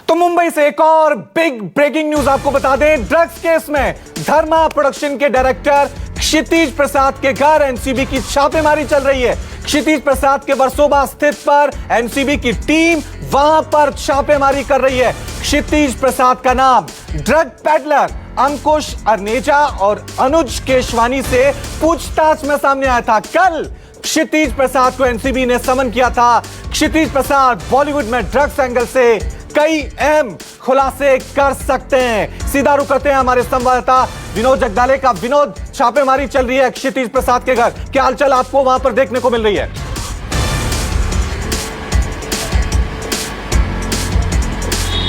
तो मुंबई से एक और बिग ब्रेकिंग न्यूज आपको बता दें। ड्रग्स केस में धर्मा प्रोडक्शन के डायरेक्टर क्षितिज प्रसाद के घर एनसीबी की छापेमारी चल रही है। क्षितिज प्रसाद के वर्सोवा स्थित पर एनसीबी की टीम वहां पर छापेमारी कर रही है। क्षितिज प्रसाद का नाम ड्रग पेडलर अंकुश अर्नेजा और अनुज केशवानी से पूछताछ में सामने आया था। कल क्षितिज प्रसाद को एनसीबी ने समन किया था। क्षितिज प्रसाद बॉलीवुड में ड्रग्स एंगल से कई अहम खुलासे कर सकते हैं। सीधा रुख करते हैं हमारे संवाददाता विनोद जगदाले का। विनोद, छापेमारी चल रही है क्षितिज प्रसाद के घर, क्या हालचाल आपको वहां पर देखने को मिल रही है?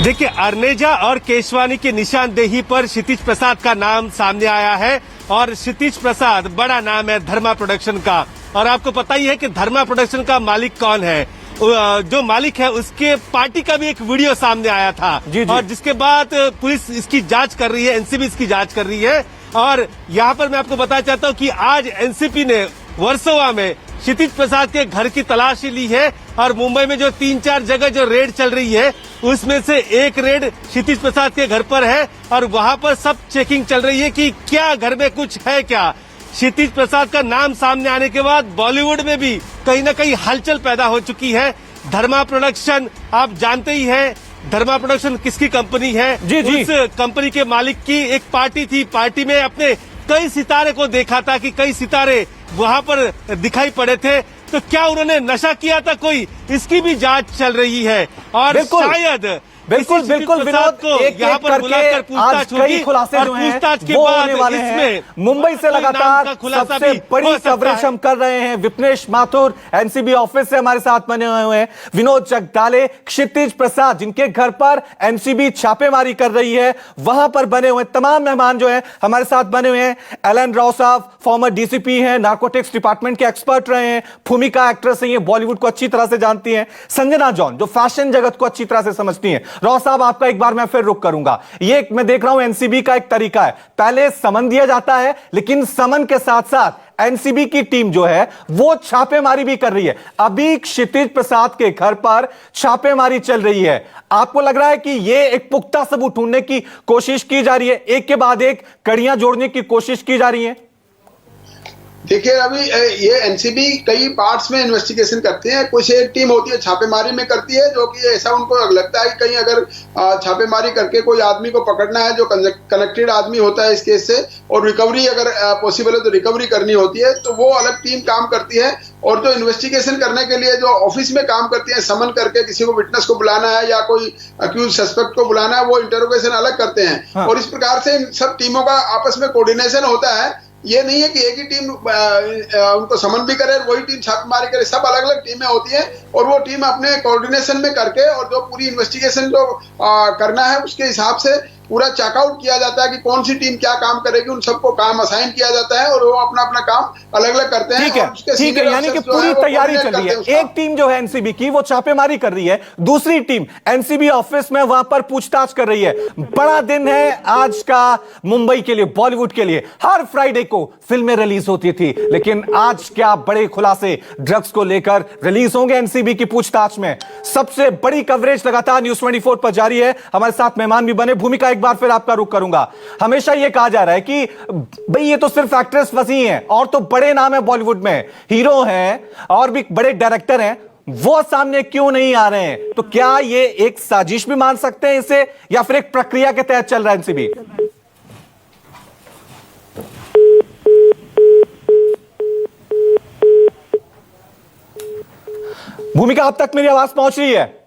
देखिए, अर्नेजा और केशवानी की निशानदेही पर क्षितिज प्रसाद का नाम सामने आया है और क्षितिज प्रसाद बड़ा नाम है धर्मा प्रोडक्शन का। और आपको पता ही है कि धर्मा प्रोडक्शन का मालिक कौन है। जो मालिक है उसके पार्टी का भी एक वीडियो सामने आया था। जी। और जिसके बाद पुलिस इसकी जांच कर रही है, एनसीबी इसकी जांच कर रही है। और यहाँ पर मैं आपको बताना चाहता हूँ कि आज एनसीबी ने वर्सोवा में क्षितिज प्रसाद के घर की तलाशी ली है और मुंबई में जो 3-4 जगह जो रेड चल रही है उसमें से एक रेड क्षितिज प्रसाद के घर पर है और वहां पर सब चेकिंग चल रही है कि क्या घर में कुछ है क्या। क्षितिज प्रसाद का नाम सामने आने के बाद बॉलीवुड में भी कहीं ना कहीं हलचल पैदा हो चुकी है। धर्मा प्रोडक्शन आप जानते ही हैं, धर्मा प्रोडक्शन किसकी कंपनी है? जी। उस कंपनी के मालिक की एक पार्टी थी। पार्टी में अपने कई सितारे को देखा था कि कई सितारे वहां पर दिखाई पड़े थे। तो क्या उन्होंने नशा किया था कोई, इसकी भी जांच चल रही है। और शायद बिल्कुल विनोद, एक यहाँ पर बुलाकर पूछताछ होगी खुलासे और जो हैं पूछताछ के वो बाद होने वाले हैं। मुंबई से लगातार सबसे बड़ी कवरेज हम कर रहे हैं। विपनेश माथुर एनसीबी ऑफिस से हमारे साथ बने हुए हैं। विनोद जगदाले, क्षितिज प्रसाद जिनके घर पर एनसीबी छापेमारी कर रही है वहां पर बने हुए तमाम मेहमान जो है हमारे साथ बने हुए हैं। एलन राव साहब फॉर्मर डीसीपी हैं, नार्कोटिक्स डिपार्टमेंट के एक्सपर्ट रहे हैं, भूमिका एक्ट्रेस हैं, बॉलीवुड को अच्छी तरह से जानती हैं। संजना जॉन जो फैशन जगत को अच्छी तरह से समझती हैं। राव साहब, आपका एक बार मैं फिर रुक करूंगा। ये मैं देख रहा हूं एनसीबी का एक तरीका है, पहले समन दिया जाता है लेकिन समन के साथ साथ एनसीबी की टीम जो है वो छापेमारी भी कर रही है। अभी क्षितिज प्रसाद के घर पर छापेमारी चल रही है। आपको लग रहा है कि ये एक पुख्ता सबूत ढूंढने की कोशिश की जा रही है, एक के बाद एक कड़ियां जोड़ने की कोशिश की जा रही है? देखिए, अभी ये एनसीबी कई पार्ट्स में इन्वेस्टिगेशन करती है। कुछ एक टीम होती है छापेमारी में करती है, जो कि ऐसा उनको लगता है कि कहीं अगर छापेमारी करके कोई आदमी को पकड़ना है जो कनेक्टेड आदमी होता है इस केस से, और रिकवरी अगर पॉसिबल है तो रिकवरी करनी होती है, तो वो अलग टीम काम करती है। और जो इन्वेस्टिगेशन करने के लिए जो ऑफिस में काम करती है, समन करके किसी को विटनेस को बुलाना है या कोई अक्यूज सस्पेक्ट को बुलाना है, वो इंटरोगेशन अलग करते हैं। हाँ। और इस प्रकार से इन सब टीमों का आपस में कोऑर्डिनेशन होता है। ये नहीं है कि एक ही टीम उनको समन भी करे, वही टीम छापेमारी करे, सब अलग अलग टीमें होती हैं और वो टीम अपने कोऑर्डिनेशन में करके और जो पूरी इन्वेस्टिगेशन जो करना है उसके हिसाब से पूरा चेकआउट किया जाता है कि कौन सी टीम क्या काम करेगी। उन सबको काम असाइन किया जाता है और वो अपना अपना काम अलग अलग करते हैं। ठीक है, यानी कि पूरी तैयारी चल रही है। एक टीम जो है एनसीबी की वो छापेमारी कर रही है, दूसरी टीम एनसीबी ऑफिस में वहां पर पूछताछ कर रही है। बड़ा दिन है आज का मुंबई के लिए, बॉलीवुड के लिए। हर फ्राइडे को फिल्में रिलीज होती थी, लेकिन आज क्या बड़े खुलासे ड्रग्स को लेकर रिलीज होंगे एनसीबी की पूछताछ में। सबसे बड़ी कवरेज लगातार न्यूज 24 पर जारी है। हमारे साथ मेहमान भी बने। भूमिका, एक बार फिर आपका रुख करूंगा। हमेशा यह कहा जा रहा है कि भाई ये तो सिर्फ एक्ट्रेस फंसी हैं, और तो बड़े नाम है बॉलीवुड में, हीरो हैं और भी बड़े डायरेक्टर हैं, वो सामने क्यों नहीं आ रहे हैं? तो क्या ये एक साजिश भी मान सकते हैं इसे, या फिर एक प्रक्रिया के तहत चल रहा है एनसीबी? भूमिका, अब तक मेरी आवाज पहुंच रही है?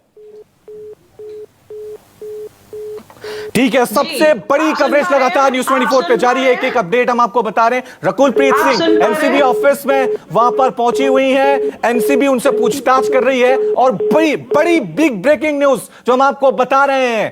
ठीक है, सबसे बड़ी कवरेज लगातार न्यूज 24 पे जारी है। एक एक अपडेट हम आपको बता रहे हैं। रकुल प्रीत सिंह एनसीबी ऑफिस में वहां पर पहुंची हुई है। एनसीबी उनसे पूछताछ कर रही है और बड़ी बिग ब्रेकिंग न्यूज जो हम आपको बता रहे हैं,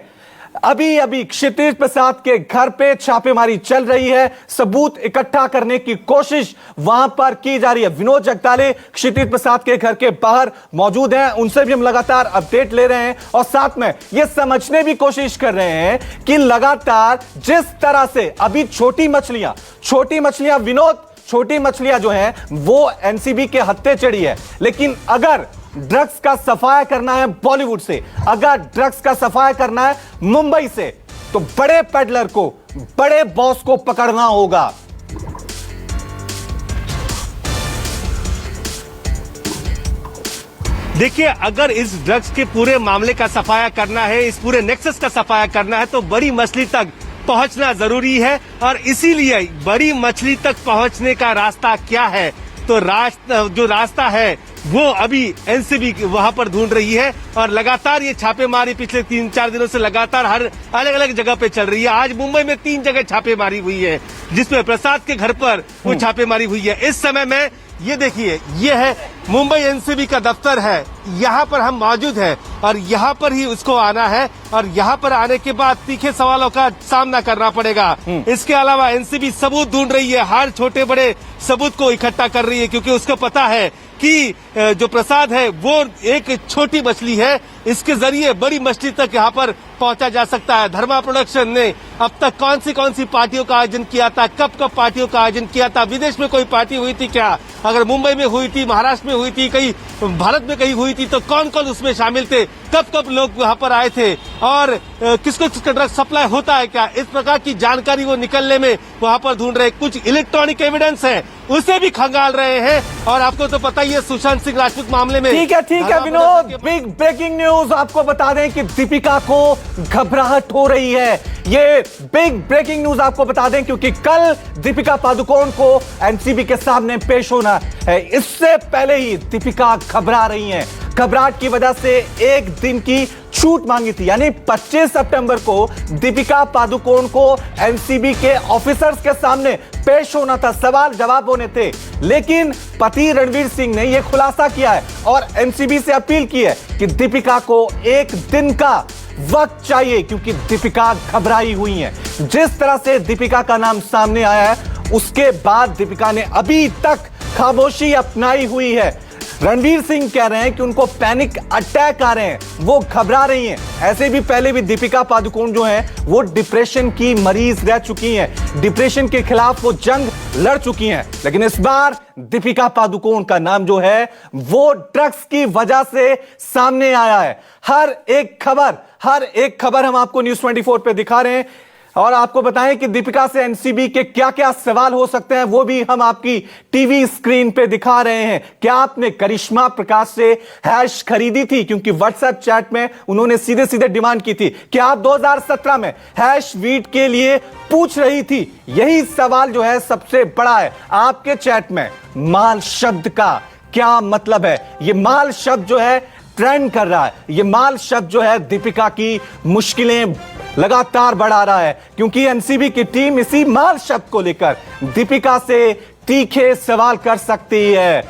अभी अभी क्षितिज प्रसाद के घर पे छापेमारी चल रही है। सबूत इकट्ठा करने की कोशिश वहां पर की जा रही है। विनोद जगदाले क्षितिज प्रसाद के घर के बाहर मौजूद हैं, उनसे भी हम लगातार अपडेट ले रहे हैं और साथ में यह समझने भी कोशिश कर रहे हैं कि लगातार जिस तरह से अभी छोटी मछलियां विनोद, छोटी मछलियां जो हैं वो एनसीबी के हत्थे चढ़ी है, लेकिन अगर ड्रग्स का सफाया करना है बॉलीवुड से, अगर ड्रग्स का सफाया करना है मुंबई से, तो बड़े पेडलर को, बड़े बॉस को पकड़ना होगा। देखिए, अगर इस ड्रग्स के पूरे मामले का सफाया करना है, इस पूरे नेक्सस का सफाया करना है, तो बड़ी मछली तक पहुंचना जरूरी है। और इसीलिए बड़ी मछली तक पहुंचने का रास्ता क्या है, तो जो रास्ता है वो अभी एनसीबी वहां पर ढूंढ रही है। और लगातार ये छापेमारी पिछले 3-4 दिनों से लगातार हर अलग अलग जगह पे चल रही है। आज मुंबई में 3 जगह छापेमारी हुई है, जिसमें प्रसाद के घर पर वो छापेमारी हुई है। इस समय में ये देखिए, ये है मुंबई एनसीबी का दफ्तर है, यहाँ पर हम मौजूद हैं और यहाँ पर ही उसको आना है। और यहाँ पर आने के बाद तीखे सवालों का सामना करना पड़ेगा। इसके अलावा एनसीबी सबूत ढूंढ रही है, हर छोटे बड़े सबूत को इकट्ठा कर रही है, क्योंकि उसको पता है कि जो प्रसाद है वो एक छोटी मछली है, इसके जरिए बड़ी मछली तक यहाँ पर पहुंचा जा सकता है। धर्मा प्रोडक्शन ने अब तक कौन सी पार्टियों का आयोजन किया था, कब पार्टियों का आयोजन किया था, विदेश में कोई पार्टी हुई थी क्या, अगर मुंबई में हुई थी, महाराष्ट्र में हुई थी, कहीं भारत में कहीं हुई थी, तो कौन कौन उसमें शामिल थे, कब लोग वहां पर आए थे और किसको किसका ड्रग सप्लाई होता है क्या, इस प्रकार की जानकारी वो निकलने में वहां पर ढूंढ रहे। कुछ इलेक्ट्रॉनिक एविडेंस है, उसे भी खंगाल रहे हैं। और आपको तो पता ही है सुशांत सिंह राजपूत मामले में। ठीक है विनोद, बिग ब्रेकिंग न्यूज आपको बता दें कि दीपिका को घबराहट हो रही है। ये बिग ब्रेकिंग न्यूज आपको बता दें क्योंकि कल दीपिका पादुकोण को एनसीबी के सामने पेश होना है। इससे पहले ही दीपिका घबरा रही हैं। घबराहट की वजह से एक दिन की छूट मांगी थी, यानी 25 सितंबर को दीपिका पादुकोण को एनसीबी के ऑफिसर्स के सामने पेश होना था, सवाल जवाब होने थे। लेकिन पति रणवीर सिंह ने यह खुलासा किया है और एनसीबी से अपील की है कि दीपिका को एक दिन का वक्त चाहिए, क्योंकि दीपिका घबराई हुई है। जिस तरह से दीपिका का नाम सामने आया है, उसके बाद दीपिका ने अभी तक खामोशी अपनाई हुई है। रणवीर सिंह कह रहे हैं कि उनको पैनिक अटैक आ रहे हैं, वो घबरा रही हैं। ऐसे भी पहले भी दीपिका पादुकोण जो हैं वो डिप्रेशन की मरीज रह चुकी हैं, डिप्रेशन के खिलाफ वो जंग लड़ चुकी हैं। लेकिन इस बार दीपिका पादुकोण का नाम जो है वो ड्रग्स की वजह से सामने आया है। हर एक खबर हम आपको न्यूज़ 24 पे दिखा रहे हैं और आपको बताएं कि दीपिका से एनसीबी के क्या क्या सवाल हो सकते हैं, वो भी हम आपकी टीवी स्क्रीन पे दिखा रहे हैं। क्या आपने करिश्मा प्रकाश से हैश खरीदी थी, क्योंकि व्हाट्सएप चैट में उन्होंने सीधे सीधे डिमांड की थी। क्या आप 2017 में हैश वीट के लिए पूछ रही थी? यही सवाल जो है सबसे बड़ा है आपके चैट में। माल शब्द का क्या मतलब है? ये माल शब्द जो है ट्रेंड कर रहा है, ये माल शब्द जो है दीपिका की मुश्किलें लगातार बढ़ा रहा है, क्योंकि एनसीबी की टीम इसी माल शब्द को लेकर दीपिका से तीखे सवाल कर सकती है।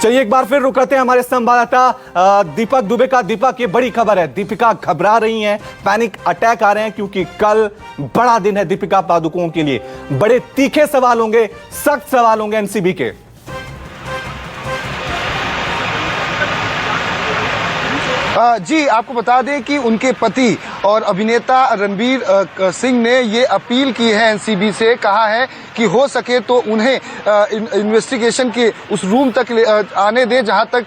चलिए एक बार फिर रुक करते हैं हमारे संवाददाता दीपक दुबे का। दीपक, ये बड़ी खबर है, दीपिका घबरा रही हैं, पैनिक अटैक आ रहे हैं, क्योंकि कल बड़ा दिन है दीपिका पादुकोण के लिए। बड़े तीखे सवाल होंगे, सख्त सवाल होंगे एनसीबी के। जी, आपको बता दें कि उनके पति और अभिनेता रणवीर सिंह ने ये अपील की है एनसीबी से, कहा है कि हो सके तो उन्हें इन्वेस्टिगेशन के उस रूम तक आने दें जहां तक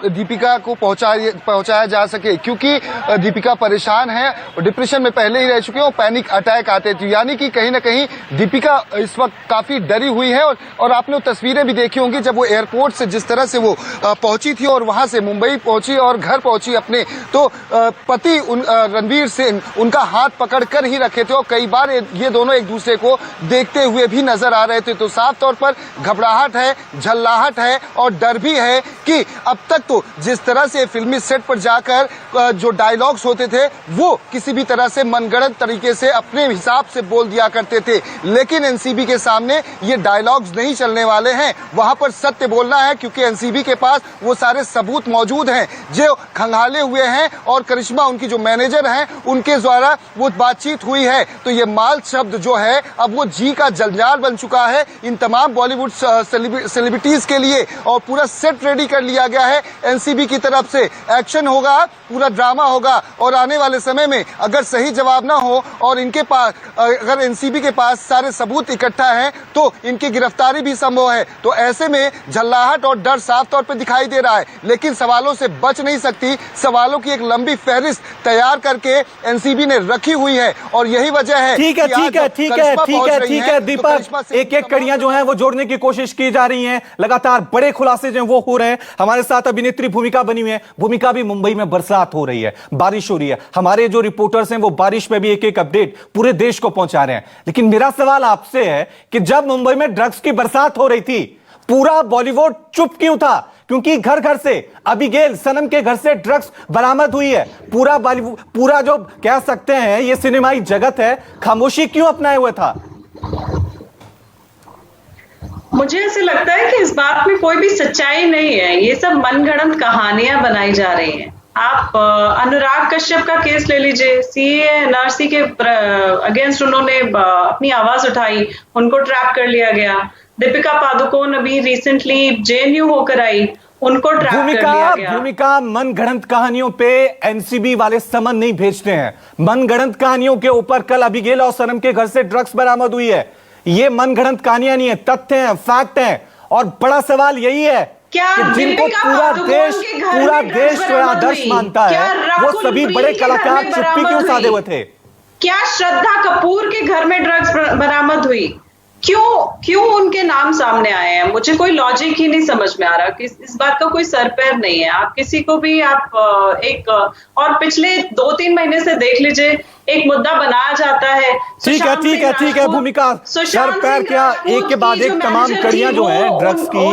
दीपिका को पहुंचाया जा सके, क्योंकि दीपिका परेशान है और डिप्रेशन में पहले ही रह चुके हैं और पैनिक अटैक आते थे। यानी कि कहीं ना कहीं दीपिका इस वक्त काफी डरी हुई है। और आपने वो तस्वीरें भी देखी होंगी जब वो एयरपोर्ट से जिस तरह से वो पहुंची थी और वहां से मुंबई पहुंची और घर पहुंची अपने, तो पति रणवीर सिंह उनका हाथ पकड़कर ही रखे थे और कई बार ये दोनों एक दूसरे को देखते हुए भी नजर आ रहे थे। तो साफ तौर पर घबराहट है, झल्लाहट है और डर भी है कि अब तक तो जिस तरह से फिल्मी सेट पर जाकर जो डायलॉग्स होते थे वो किसी भी तरह से मनगढ़ंत तरीके से अपने हिसाब से बोल दिया करते थे, लेकिन एनसीबी के सामने ये डायलॉग्स नहीं चलने वाले हैं। वहां पर सत्य बोलना है, क्योंकि एनसीबी के पास वो सारे सबूत मौजूद हैं जो खंगाले डाले हुए हैं और करिश्मा उनकी जो मैनेजर हैं उनके द्वारा वो बातचीत हुई है। तो ये माल शब्द जो है अब वो जी का जंजाल बन चुका है इन तमाम बॉलीवुड सेलिब्रिटीज के लिए और पूरा सेट रेडी कर लिया गया है। एनसीबी की तरफ से एक्शन होगा, पूरा ड्रामा होगा और आने वाले समय में अगर सही जवाब ना हो और इनके पास अगर एनसीबी के पास सारे सबूत इकट्ठा हैं तो इनकी गिरफ्तारी भी संभव है। तो ऐसे में झल्लाहट और डर साफ तौर पर दिखाई दे रहा है, लेकिन सवालों से बच नहीं सकती। सवालों की एक लंबी फहरिस्त तैयार करके एनसीबी ने रखी हुई है और यही वजह है। ठीक है दीपक, एक एक कड़ियां जो हैं वो जोड़ने की कोशिश की जा रही हैं, लगातार बड़े खुलासे जो हैं वो हो रहे हैं। हमारे साथ अभिनेत्री भूमिका बनी हुई है। भूमिका, भी मुंबई में बरसात हो रही है, बारिश हो रही है। हमारे जो रिपोर्टर्स हैं वो बारिश में भी एक एक अपडेट पूरे देश को पहुंचा रहे हैं। लेकिन मेरा सवाल आपसे है कि जब मुंबई में ड्रग्स की बरसात हो रही थी, पूरा बॉलीवुड चुप क्यों था? क्योंकि घर घर से अबिगेल सनम के घर से ड्रग्स बरामद हुई है। पूरा बॉलीवुड, पूरा जो कह सकते हैं ये सिनेमाई जगत है, खामोशी क्यों अपनाए हुए था? मुझे ऐसे लगता है कि इस बात में कोई भी सच्चाई नहीं है। ये सब मनगढ़ंत कहानियां बनाई जा रही हैं। आप अनुराग कश्यप का केस ले लीजिए। सीए एनआरसी के अगेंस्ट उन्होंने अपनी आवाज उठाई, उनको ट्रैप कर लिया गया। दीपिका पादुकोण अभी रिसेंटली जेएनयू होकर आई, उनको ट्रैप कर लिया गया। भूमिका, मनगढ़ंत कहानियों पे एनसीबी वाले समन नहीं भेजते हैं। मनगढ़ंत कहानियों के ऊपर कल अबिगेल और सनम के घर से ड्रग्स बरामद हुई है। ये मनगढ़ंत कहानियां नहीं है, तथ्य हैं, फैक्ट हैं। और बड़ा सवाल यही है क्या कि जिनको पूरा देश जो आदर्श मानता है, वो सभी बड़े कलाकार चुप्पी क्यों साधे हुए थे? क्या श्रद्धा कपूर के घर में ड्रग्स बरामद हुई? क्यों उनके नाम सामने आए हैं? मुझे कोई लॉजिक ही नहीं समझ में आ रहा कि इस बात का कोई सर पैर नहीं है। आप किसी को भी आप और पिछले 2-3 महीने से देख लीजिए, एक मुद्दा बनाया जाता है। ठीक है भूमिका, सर पैर क्या, एक के बाद एक तमाम कड़ियां जो है ड्रग्स की,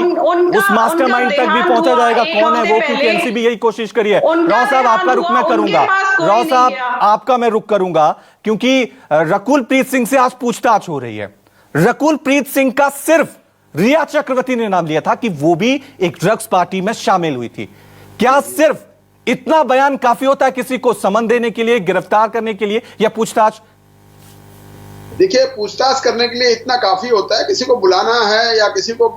उस मास्टरमाइंड तक भी पहुंचा जाएगा कौन है वो, क्योंकि एनसीबी यही कोशिश करी है। राव साहब, आपका रुख मैं करूंगा, राव साहब आपका मैं रुख करूंगा, क्योंकि रकुल प्रीत सिंह से आज पूछताछ हो रही है। रकुल प्रीत सिंह का सिर्फ रिया चक्रवर्ती ने नाम लिया था कि वो भी एक ड्रग्स पार्टी में शामिल हुई थी। क्या सिर्फ इतना बयान काफी होता है किसी को समन देने के लिए, गिरफ्तार करने के लिए, या पूछताछ? देखिए, पूछताछ करने के लिए इतना काफी होता है। किसी को बुलाना है या किसी को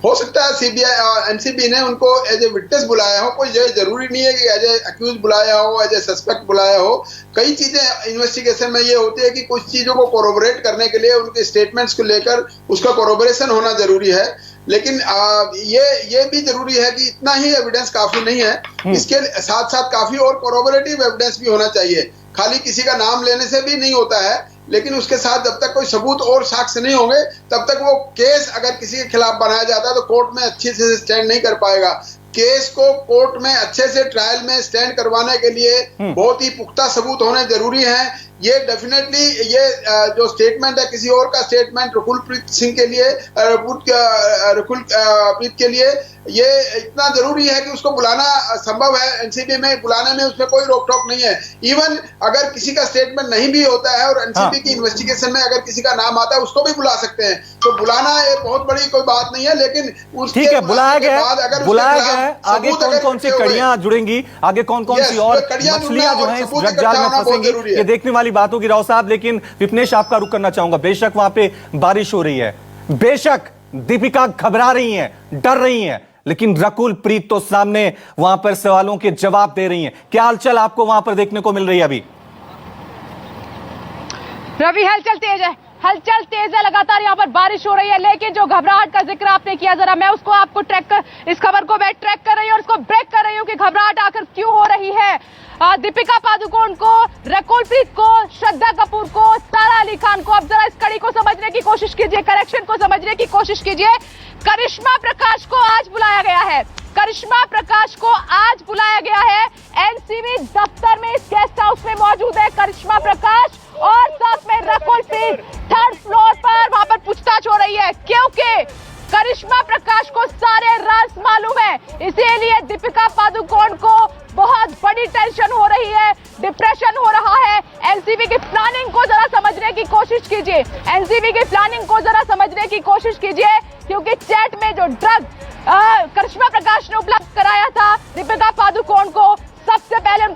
हो सकता है सीबीआई एनसीबी ने उनको एज ए विटनेस बुलाया हो, कोई जरूरी नहीं है कि एज ए अक्यूज बुलाया हो, एज ए सस्पेक्ट बुलाया हो। कई चीजें इन्वेस्टिगेशन में ये होती है कि कुछ चीजों को कोरोबोरेट करने के लिए उनके स्टेटमेंट्स को लेकर उसका कोरोबोरेशन होना जरूरी है। लेकिन ये भी जरूरी है कि इतना ही एविडेंस काफी नहीं है, इसके साथ साथ काफी और कोरोबोरेटिव एविडेंस भी होना चाहिए। खाली किसी का नाम लेने से भी नहीं होता है, लेकिन उसके साथ जब तक कोई सबूत और साक्ष्य नहीं होंगे तब तक वो केस अगर किसी के खिलाफ बनाया जाता है तो कोर्ट में अच्छे से स्टैंड नहीं कर पाएगा। केस को कोर्ट में अच्छे से ट्रायल में स्टैंड करवाने के लिए बहुत ही पुख्ता सबूत होने जरूरी हैं। ये डेफिनेटली ये जो स्टेटमेंट है किसी और का स्टेटमेंट रकुल प्रीत सिंह के लिए, रकुल प्रीत के लिए ये इतना जरूरी है कि उसको बुलाना संभव है। एनसीबी में बुलाने में उसमें कोई रोक टोक नहीं है। इवन अगर किसी का स्टेटमेंट नहीं भी होता है और एनसीबी की इन्वेस्टिगेशन में अगर किसी का नाम आता है उसको भी बुला सकते हैं। तो बुलाना ये बहुत बड़ी कोई बात नहीं है, लेकिन उसके ठीक है, बुलाया गया है। आगे सबूत कौन सी कड़ियां जुड़ेंगी, आगे कौन सी और मछलियां जो हैं इस ड्रग जाल में फंसेंगी, ये देखने वाली बात होगी राव साहब। लेकिन विपनेश, आपका रुख करना चाहूंगा। बेशक वहां पे बारिश हो रही है, बेशक दीपिका घबरा रही हैं, डर रही हैं, लेकिन रकुल प्रीत तो सामने वहां पर सवालों के जवाब दे रही हैं। क्या हलचल आपको वहां पर देखने को मिल रही है अभी? रवि, हलचल तेज है। लगातार यहाँ पर बारिश हो रही है, लेकिन जो घबराहट का जिक्र आपने किया, जरा मैं उसको आपको इस खबर को मैं ट्रैक कर रही हूँ और उसको ब्रेक कर रही हूँ कि घबराहट आकर क्यों हो रही है। दीपिका पादुकोण को, रकुल प्रीत को, श्रद्धा कपूर को, सारा अली खान को, अब जरा इस कड़ी को समझने की कोशिश कीजिए, करेक्शन को समझने की कोशिश कीजिए। करिश्मा प्रकाश को आज बुलाया गया है। करिश्मा प्रकाश को आज बुलाया गया है। एनसीबी दफ्तर में इस गेस्ट हाउस में मौजूद है करिश्मा प्रकाश और साथ में रकुल प्रीत। 3rd फ्लोर पर वहां पर पूछताछ हो रही है, क्योंकि करिश्मा प्रकाश को सारे राज मालूम है। इसीलिए दीपिका पादुकोण को बहुत बड़ी टेंशन हो रही है, डिप्रेशन हो रहा है। एनसीबी की प्लानिंग को जरा समझने की कोशिश कीजिए, एनसीबी की प्लानिंग को जरा समझने की कोशिश कीजिए, क्योंकि चैट में जो ड्रग करिश्मा प्रकाश ने उपलब्ध कराया था दीपिका पादुकोण को, सबसे पहले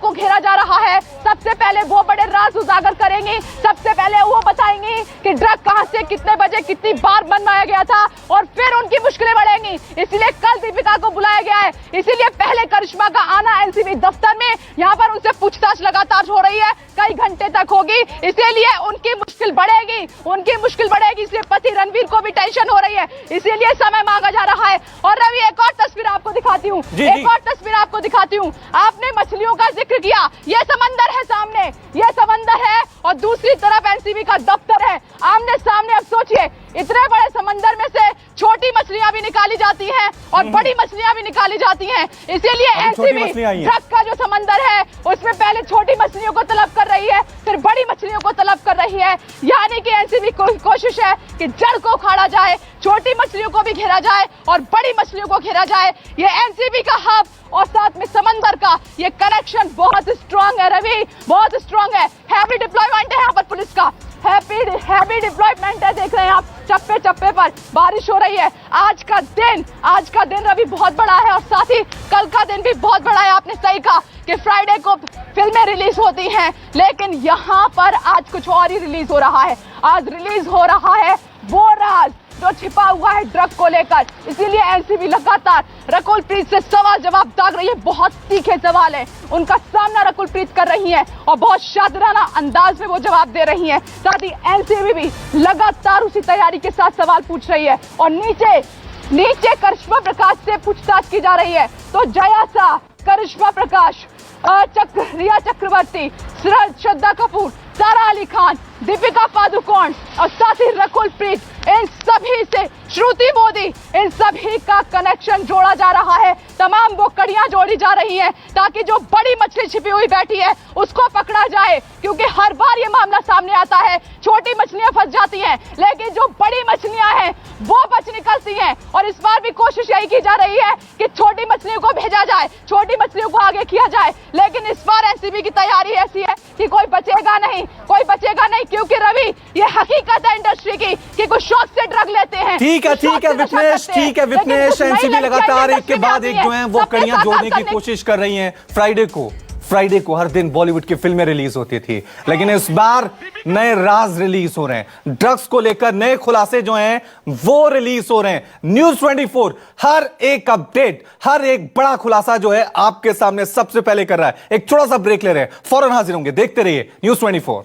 करेंगी। सबसे पहले वो बताएंगी कि ड्रग कहां से कितने बजे कितनी बार बनवाया गया था और फिर उनकी मुश्किलें बढ़ेंगी। इसलिए कल दीपिका को बुलाया गया है, इसीलिए पहले करिश्मा का आना एनसीबी दफ्तर में, यहाँ पर उनसे पूछताछ लगातार हो रही है, कई घंटे तक होगी, इसीलिए उनकी मुश्किल बढ़ेगी, इसलिए पति रणवीर को भी टेंशन हो रही है, इसीलिए समय मांगा जा रहा है। और रवि एक और तस्वीर आपको दिखाती हूँ, आपने मछलियों का जिक्र किया, ये समंदर है सामने, ये समंदर है और दूसरी तरफ एनसीबी का दफ्तर है, आमने सामने। अब सोचिए, इतने बड़े समंदर में से छोटी मछलियां भी निकाली जाती हैं और बड़ी मछलियां भी निकाली जाती हैं, इसीलिए एनसीबी ड्रग का जो समंदर है उसमें पहले छोटी मछलियों को तलब कर रही है, फिर बड़ी मछलियों को तलब कर रही है। यानी कि एनसीबी की कोशिश है कि जड़ को उखाड़ा जाए, छोटी मछलियों को भी घेरा जाए और बड़ी मछलियों को घेरा जाए। ये एनसीबी का हब और साथ में समंदर का ये कनेक्शन बहुत स्ट्रांग है रवि, बहुत स्ट्रांग है। हैवी डिप्लॉयमेंट है यहाँ पर पुलिस का, हैवी डिप्लॉयमेंट है, देख रहे हैं आप चप्पे चप्पे पर बारिश हो रही है। आज का दिन रवि बहुत बड़ा है और साथ ही कल का दिन भी बहुत बड़ा है। आपने सही कहा कि फ्राइडे को फिल्में रिलीज होती हैं, लेकिन यहाँ पर आज कुछ और ही रिलीज हो रहा है। आज रिलीज हो रहा है वो राज जो छिपा हुआ है ड्रग को लेकर, इसीलिए एनसीबी लगातार रकुल प्रीत से सवाल जवाब दाग रही है। बहुत तीखे सवाल है, उनका सामना रकुल प्रीत कर रही है और बहुत शातिराना अंदाज में वो जवाब दे रही है। साथ ही एनसीबी भी लगातार उसी तैयारी के साथ सवाल पूछ रही है और नीचे करिश्मा प्रकाश से पूछताछ की जा रही है। तो जया शाह, करिश्मा प्रकाश, रिया चक्रवर्ती, श्रद्धा कपूर, सारा अली खान, दीपिका पादुकोण और साथ ही रकुल प्रीत, इन सभी से श्रुति मोदी, इन सभी का कनेक्शन जोड़ा जा रहा है। तमाम वो कड़ियां जोड़ी जा रही हैं ताकि जो बड़ी मछली छिपी हुई बैठी है उसको पकड़ा जाए, क्योंकि हर बार ये मामला सामने आता है, छोटी मछलियां फंस जाती हैं लेकिन जो बड़ी मछलियां हैं वो बच निकलती हैं। और इस बार भी कोशिश यही की जा रही है कि छोटी मछलियों को भेजा जाए, छोटी मछलियों को आगे किया जाए, लेकिन इस बार एनसीबी की तैयारी ऐसी है कि कोई बचेगा नहीं, क्योंकि रवि ये हकीकत है इंडस्ट्री की कि कुछ शौक से ड्रग लेते हैं। ठीक है विपनेश, एनसीबी लगातार एक के बाद एक जो है वो कड़ियां जोड़ने की कोशिश कर रही हैं। फ्राइडे को हर दिन बॉलीवुड की फिल्में रिलीज होती थी, लेकिन इस बार नए राज रिलीज हो रहे हैं, ड्रग्स को लेकर नए खुलासे जो हैं वो रिलीज हो रहे हैं। न्यूज 24 हर एक अपडेट, हर एक बड़ा खुलासा जो है आपके सामने सबसे पहले कर रहा है। एक छोटा सा ब्रेक ले रहे हैं, फौरन हाजिर होंगे, देखते रहिए न्यूज 24।